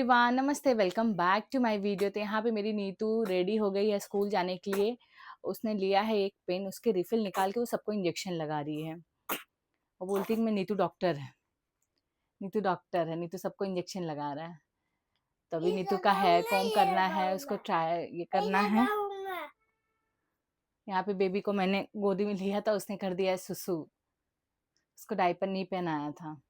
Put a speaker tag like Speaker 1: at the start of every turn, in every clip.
Speaker 1: Everyone नमस्ते welcome back to my video. तो यहाँ पे मेरी नीतू रेडी हो गई है स्कूल जाने के लिए। उसने लिया है एक पेन, उसके रिफिल निकाल के वो सबको इंजेक्शन लगा रही है। वो बोलती है कि मैं नीतू डॉक्टर है, नीतू डॉक्टर है, नीतू सबको इंजेक्शन लगा रहा है। तो अभी नीतू का हेयर कॉम करना है, उसको ट्राई ये करना है। यहाँ पे बेबी को मैंने गोदी में लिया था, उसने कर दिया है सुसु। उसको डायपर नहीं पहनाया था।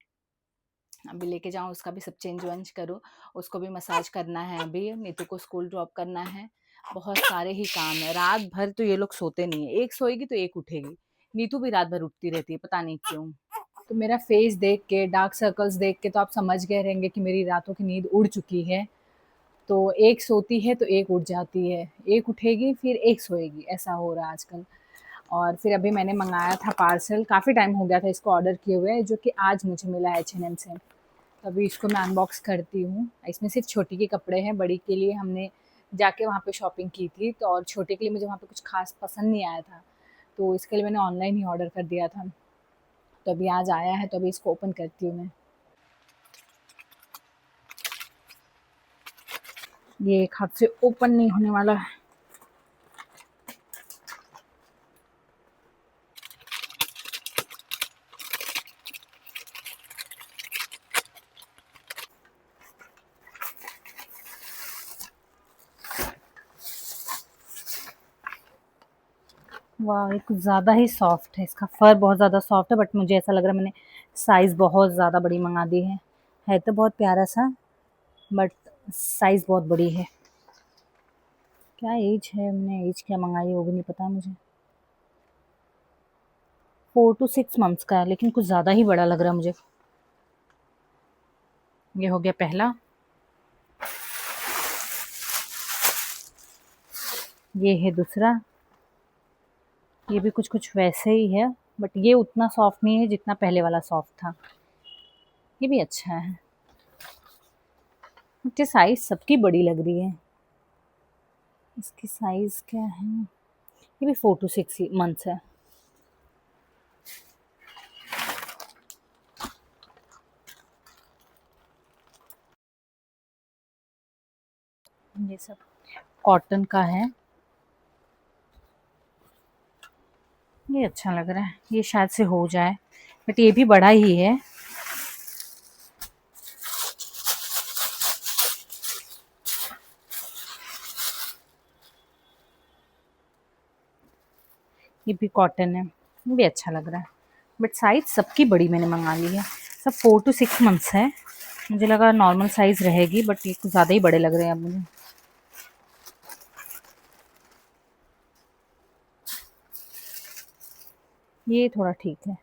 Speaker 1: अभी लेके जाऊँ, उसका भी सब चेंज वेंज करूँ, उसको भी मसाज करना है। अभी नीतू को स्कूल ड्रॉप करना है। बहुत सारे ही काम है। रात भर तो ये लोग सोते नहीं है, एक सोएगी तो एक उठेगी। नीतू भी रात भर उठती रहती है, पता नहीं क्यों। तो मेरा फेस देख के, डार्क सर्कल्स देख के तो आप समझ गए रहेंगे कि मेरी रातों की नींद उड़ चुकी है। तो एक सोती है तो एक उठ जाती है, एक उठेगी फिर एक सोएगी, ऐसा हो रहा है आजकल। और फिर अभी मैंने मंगाया था पार्सल, काफ़ी टाइम हो गया था इसको ऑर्डर किए हुए, जो कि आज मुझे मिला है H&M से। तो अभी इसको मैं अनबॉक्स करती हूँ। इसमें सिर्फ छोटी के कपड़े हैं, बड़ी के लिए हमने जाके वहाँ पे शॉपिंग की थी। तो और छोटे के लिए मुझे वहाँ पे कुछ खास पसंद नहीं आया था, तो इसके लिए मैंने ऑनलाइन ही ऑर्डर कर दिया था। तो अभी आज आया है, तो अभी इसको ओपन करती हूँ मैं। ये एक हाथ से ओपन नहीं होने वाला है। वाह, ये कुछ ज़्यादा ही सॉफ्ट है, इसका फर बहुत ज़्यादा सॉफ्ट है, बट मुझे ऐसा लग रहा है मैंने साइज़ बहुत ज़्यादा बड़ी मंगा दी है तो बहुत प्यारा सा, बट साइज़ बहुत बड़ी है। क्या एज है, हमने एज क्या मंगाई है वो भी नहीं पता मुझे। 4 to 6 मंथ्स का है, लेकिन कुछ ज़्यादा ही बड़ा लग रहा है मुझे। ये हो गया पहला। ये है दूसरा। ये भी कुछ कुछ वैसे ही है, बट ये उतना सॉफ्ट नहीं है जितना पहले वाला सॉफ्ट था। ये भी अच्छा है। मुझे साइज़ सबकी बड़ी लग रही है। इसकी साइज़ क्या है? ये भी 4 to 6 मंथ्स है। ये सब कॉटन का है। ये अच्छा लग रहा है, ये शायद से हो जाए, बट ये भी बड़ा ही है। ये भी कॉटन है, ये भी अच्छा लग रहा है, बट साइज़ सबकी बड़ी मैंने मंगा ली है। सब 4 to 6 मंथ्स है। मुझे लगा नॉर्मल साइज़ रहेगी, बट ये कुछ ज़्यादा ही बड़े लग रहे हैं अब मुझे। ये थोड़ा ठीक है,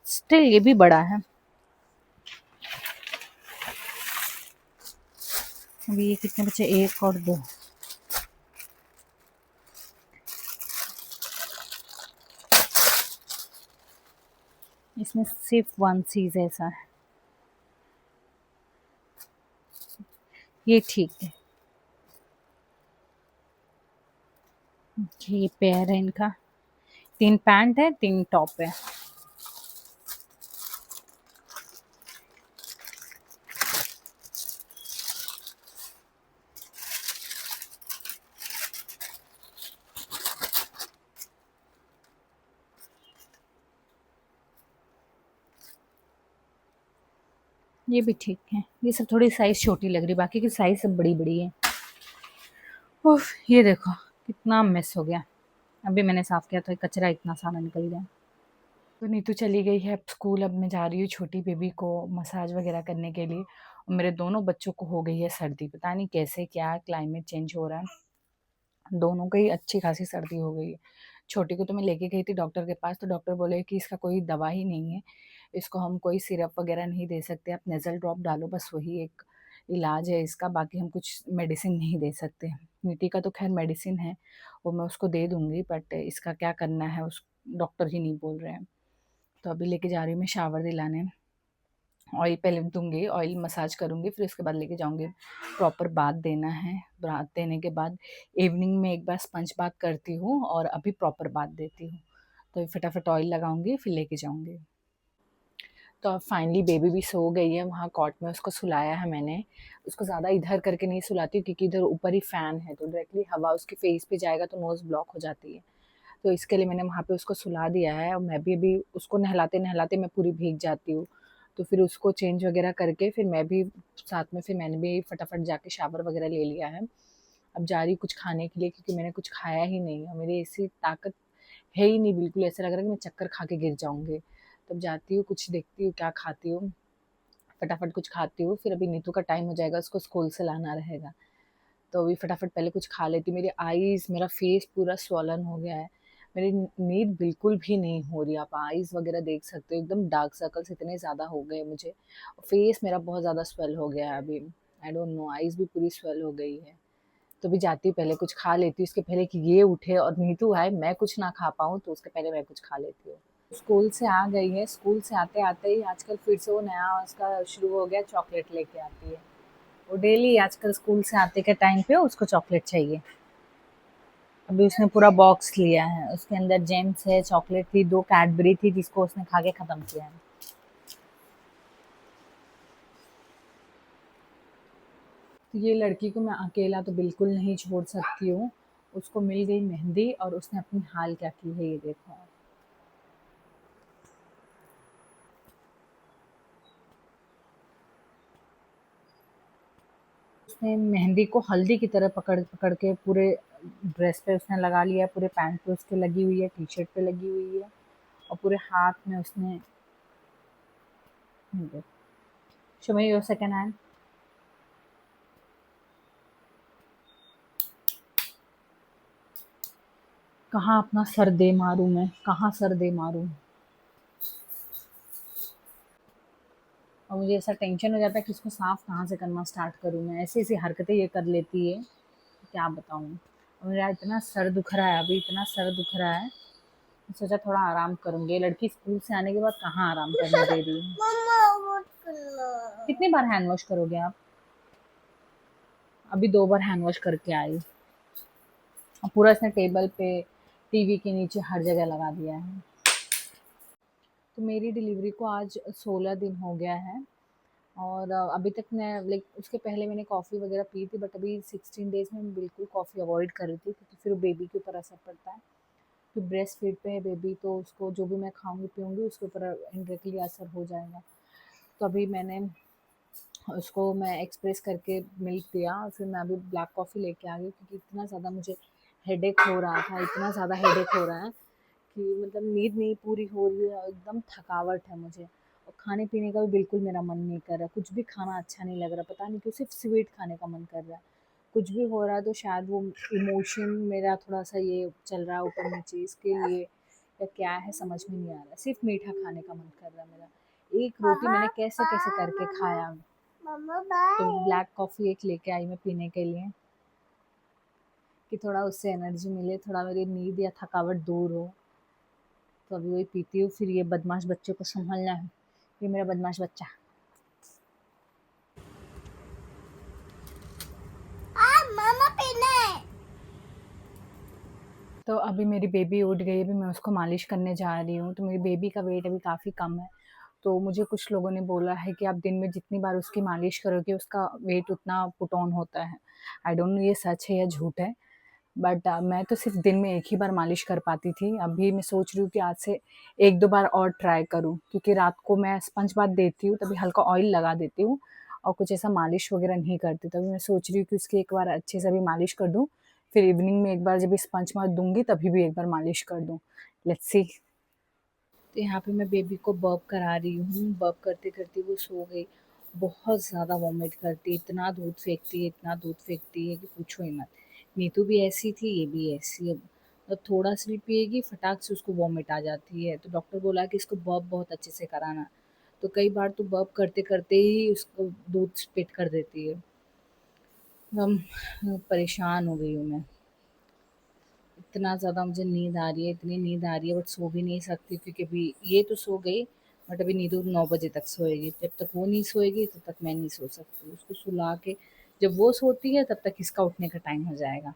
Speaker 1: स्टिल ये भी बड़ा है। अभी ये कितने बचे? एक और दो। इसमें सिर्फ वन चीज़ ऐसा है। ये ठीक है। ये पेयर है इनका। 3 पैंट है, 3 टॉप है। ये भी ठीक है। ये सब थोड़ी साइज़ छोटी लग रही, बाकी की साइज़ सब बड़ी-बड़ी है। उफ़! ये देखो कितना मेस हो गया। अभी मैंने साफ़ किया तो कचरा इतना सारा निकल गया। तो नीतू चली गई है अब स्कूल। अब मैं जा रही हूँ छोटी बेबी को मसाज वग़ैरह करने के लिए। और मेरे दोनों बच्चों को हो गई है सर्दी, पता नहीं कैसे, क्या क्लाइमेट चेंज हो रहा है। दोनों को ही अच्छी खासी सर्दी हो गई है। छोटी को तो मैं लेके गई थी डॉक्टर के पास, तो डॉक्टर बोले कि इसका कोई दवा ही नहीं है, इसको हम कोई सिरप वगैरह नहीं दे सकते, आप नेज़ल ड्रॉप डालो, बस वही एक इलाज है इसका, बाकी हम कुछ मेडिसिन नहीं दे सकते। नीति का तो खैर मेडिसिन है, वो मैं उसको दे दूँगी, बट इसका क्या करना है उस डॉक्टर ही नहीं बोल रहे हैं। तो अभी लेके जा रही हूँ मैं शावर दिलाने। ऑयल पहले दूँगी, ऑयल मसाज करूँगी, फिर उसके बाद लेके जाऊँगी। प्रॉपर बाथ देना है, बाथ देने के बाद इवनिंग में एक बार स्पंज बाथ करती हूँ और अभी प्रॉपर बाथ देती हूँ। तो फटाफट ऑयल लगाऊँगी, फिर लेके जाऊँगी। तो अब फाइनली बेबी भी सो गई है, वहाँ कॉट में उसको सुलाया है मैंने। उसको ज़्यादा इधर करके नहीं सुलाती हूँ क्योंकि इधर ऊपर ही फ़ैन है, तो डायरेक्टली हवा उसके फेस पे जाएगा तो नोज़ ब्लॉक हो जाती है। तो इसके लिए मैंने वहाँ पे उसको सुला दिया है और मैं भी अभी उसको नहलाते-नहलाते मैं पूरी भीग जाती हूँ। तो फिर उसको चेंज वगैरह करके फिर मैं भी साथ में फिर मैंने भी फटाफट जाके शावर वगैरह ले लिया है। अब जा रही हूँ कुछ खाने के लिए क्योंकि मैंने कुछ खाया ही नहीं और मेरी ऐसी ताकत है ही नहीं बिल्कुल, ऐसा लग रहा है कि मैं चक्कर खा के गिर जाऊँगी। तब जाती हूँ, कुछ देखती हूँ क्या खाती हूँ, फटाफट कुछ खाती हूँ, फिर अभी नीतू का टाइम हो जाएगा, उसको स्कूल से लाना रहेगा। तो अभी फटाफट पहले कुछ खा लेती हूँ। मेरी आईज़, मेरा फेस पूरा स्वॉलन हो गया है। मेरी नींद बिल्कुल भी नहीं हो रही, आप आईज़ वगैरह देख सकते हो, एकदम डार्क सर्कल्स इतने ज़्यादा हो गए मुझे। फेस मेरा बहुत ज़्यादा स्वेल हो गया है अभी, आई डोंट नो, आईज़ भी पूरी स्वेल हो गई है। तो अभी जाती हूँ, पहले कुछ खा लेती हूँ, इसके पहले कि ये उठे और नीतू आए, मैं कुछ ना खा पाऊँ, तो उसके पहले मैं कुछ खा लेती हूँ। स्कूल से आ गई है, स्कूल से आते-आते ही आजकल फिर से वो नया उसका शुरू हो गया, चॉकलेट लेके आती है। वो डेली आजकल स्कूल से आते के टाइम पे उसको चॉकलेट चाहिए। अभी उसने पूरा बॉक्स लिया है, उसके अंदर जेम्स है, चॉकलेट थी, 2 कैडबरी थी जिसको उसने खा के खत्म किया है। तो ये लड़की को मैं अकेला तो बिल्कुल नहीं छोड़ सकती हूँ। उसको मिल गई मेहंदी और उसने अपनी हाल क्या की है ये देखो आप। उसने मेहंदी को हल्दी की तरह पकड़ के पूरे ड्रेस पे उसने लगा लिया है, पूरे पैंट पे उसके लगी हुई है, टी-शर्ट पे लगी हुई है और पूरे हाथ में उसने ये देखो। Show me your second hand. कहाँ अपना सर दे मारूँ मैं, कहाँ सर दे मारूँ? और मुझे ऐसा टेंशन हो जाता है कि इसको साफ कहाँ से करना स्टार्ट करूँ मैं, ऐसी-ऐसी हरकतें ये कर लेती है, क्या बताऊँ? और मेरा इतना सर दुख रहा है अभी, इतना सर दुख रहा है, सोचा थोड़ा आराम करूँगी। ये लड़की स्कूल से आने के बाद कहाँ आराम करने दे रही है। कितनी बार हैंड वॉश करोगे आप? अभी 2 बार हैंड वॉश करके आई। और पूरा इसने टेबल पे, टीवी के नीचे हर जगह लगा दिया है। तो मेरी डिलीवरी को आज 16 दिन हो गया है और अभी तक मैं लाइक उसके पहले मैंने कॉफ़ी वगैरह पी थी, बट अभी 16 डेज़ में मैं बिल्कुल कॉफ़ी अवॉइड कर रही थी क्योंकि फिर बेबी के ऊपर असर पड़ता है। फिर ब्रेस्ट फीड पे है बेबी, तो उसको जो भी मैं खाऊँगी पीऊँगी उसके ऊपर इनडायरेक्टली असर हो जाएगा। तो अभी मैंने उसको मैं एक्सप्रेस करके मिल्क दिया और फिर मैं अभी ब्लैक कॉफ़ी लेके आ गई क्योंकि इतना ज़्यादा मुझे हेडेक हो रहा था, इतना ज़्यादा हेडेक हो रहा है कि मतलब नींद नहीं पूरी हो रही है, एकदम थकावट है मुझे और खाने-पीने का भी बिल्कुल मेरा मन नहीं कर रहा, कुछ भी खाना अच्छा नहीं लग रहा, पता नहीं क्यों सिर्फ़ स्वीट खाने का मन कर रहा है। कुछ भी हो रहा है तो शायद वो इमोशन मेरा थोड़ा-सा ये चल रहा है ऊपर-नीचे इसके लिए या क्या है समझ में नहीं आ रहा, सिर्फ़ मीठा खाने का मन कर रहा है मेरा। एक रोटी मैंने कैसे-कैसे करके खाया, तो ब्लैक कॉफ़ी एक लेके आई मैं पीने के लिए कि थोड़ा उससे एनर्जी मिले, थोड़ा मेरी नींद या थकावट दूर हो। तो अभी वही पीती हूँ, फिर ये बदमाश बच्चे को सँभालना है। ये मेरा बदमाश बच्चा। मामा पीना है। तो अभी मेरी बेबी उठ गई है, अभी मैं उसको मालिश करने जा रही हूँ। तो मेरी बेबी का वेट अभी काफ़ी कम है। तो मुझे कुछ लोगों ने बोला है कि आप दिन में जितनी बार उसकी मालिश करोगे, उसका वेट उतना पुट ऑन होता है। आई डोंट नो ये सच है या झूठ है। बट मैं तो सिर्फ़ दिन में 1 ही बार मालिश कर पाती थी। अभी मैं सोच रही हूँ कि आज से 1-2 बार और ट्राई करूँ क्योंकि रात को मैं स्पंज बाथ देती हूँ, तभी हल्का ऑयल लगा देती हूँ और कुछ ऐसा मालिश वग़ैरह नहीं करती। तभी मैं सोच रही हूँ कि उसकी एक बार अच्छे से अभी मालिश कर दूँ, फिर इवनिंग में एक बार जब भी स्पंज बाथ दूँगी तभी भी एक बार मालिश कर दूँ। Let's see. तो यहाँ पे मैं बेबी को बर्प करा रही हूँ, बर्प करते-करते वो सो गई। बहुत ज़्यादा वॉमिट करती है, इतना दूध फेंकती है, इतना दूध फेंकती है कि पूछो ही मत। नीतू भी ऐसी थी, ये भी ऐसी है। मतलब थोड़ा-सा भी पिएगी, फटाक से उसको वॉमिट आ जाती है। तो डॉक्टर बोला कि इसको बर्प बहुत अच्छे से कराना। तो कई बार तो बर्प करते-करते ही उसको दूध स्पिट कर देती है। एकदम परेशान हो गई हूँ मैं। इतना ज़्यादा मुझे नींद आ रही है, इतनी नींद आ रही है बट सो भी नहीं सकती क्योंकि अभी ये तो सो गई बट अभी नीतू 9 बजे तक सोएगी। जब तक वो नहीं सोएगी तब तक मैं नहीं सो सकती। उसको सुला के जब वो सोती है तब तक इसका उठने का टाइम हो जाएगा।